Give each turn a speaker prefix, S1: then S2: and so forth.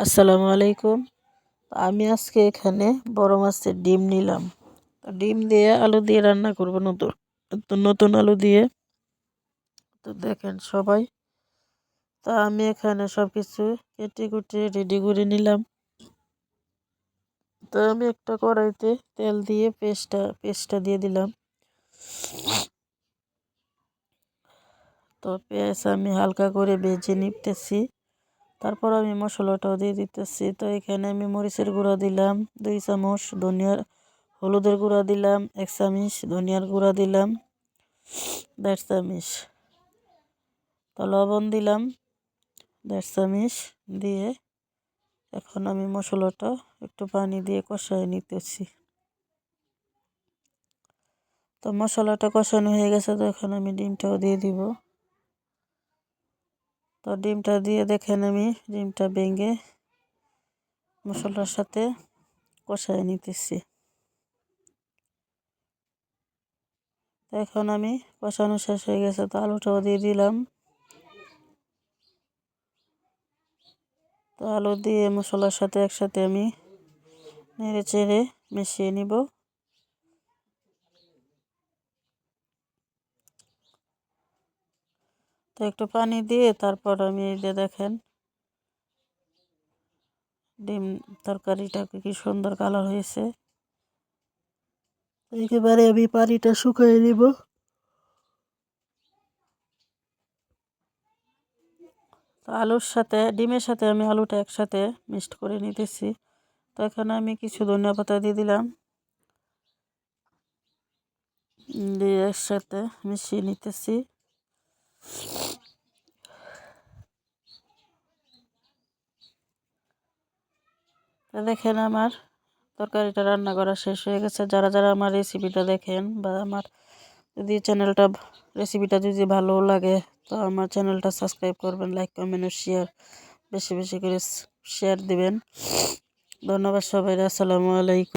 S1: আসসালামু আলাইকুম। আমি আজকে এখানে বড় মাছের ডিম নিলাম। তো ডিম দিয়ে আলু দিয়ে রান্না করব, নতুন আলু দিয়ে। তো দেখেন সবাই। তো আমি এখানে সব কিছু কেটে কুটে রেডি করে নিলাম। তো আমি একটা কড়াইতে তেল দিয়ে পেস্টটা দিয়ে দিলাম। তো পেঁয়াজ আমি হালকা করে ভেজে নিতেছি। তারপর আমি মশলাটাও দিয়ে দিতেছি। তো এখানে আমি মরিচের গুঁড়া দিলাম 2 চামচ, হলুদের গুঁড়া দিলাম 1 চামচ, ধনিয়ার গুঁড়া দিলাম 1.5 চামচ, তো লবণ দিলাম 1.5 চামচ দিয়ে এখন আমি মশলাটা একটু পানি দিয়ে কষায় নিতেছি। তো মশলাটা কষানো হয়ে গেছে, তো এখন আমি ডিমটাও দিয়ে দিব। তো ডিমটা দিয়ে দেখেন আমি ডিমটা ভেঙে মশলার সাথে কষায় নিতেছি। তো এখন আমি কষানো শেষ হয়ে গেছে, তো আলুটাও দিয়ে দিলাম। তো আলু দিয়ে মশলার সাথে একসাথে আমি নেড়ে চেড়ে মিশিয়ে নিব। তো একটু পানি দিয়ে তারপর আমি এই যে দেখেন ডিম তরকারিটা কি সুন্দর কালার হয়েছে। একেবারে আমি পানিটা শুকিয়ে নিব। তো আলুর সাথে ডিমের সাথে আমি আলুটা একসাথে মিক্সড করে নিতেছি। তো এখানে আমি কিছু ধনিয়া পাতা দিয়ে দিলাম, দিয়ে একসাথে মিশিয়ে নিতেছি। তো দেখেন আমার তরকারিটা রান্না করা শেষ হয়ে গেছে। যারা যারা আমার রেসিপিটা দেখেন বা আমার যদি রেসিপিটা যদি ভালো লাগে, তো আমার চ্যানেলটা সাবস্ক্রাইব করবেন, লাইক কমেন্ট ও শেয়ার বেশি বেশি করে শেয়ার দিবেন। ধন্যবাদ সবাই। আসসালামু আলাইকুম।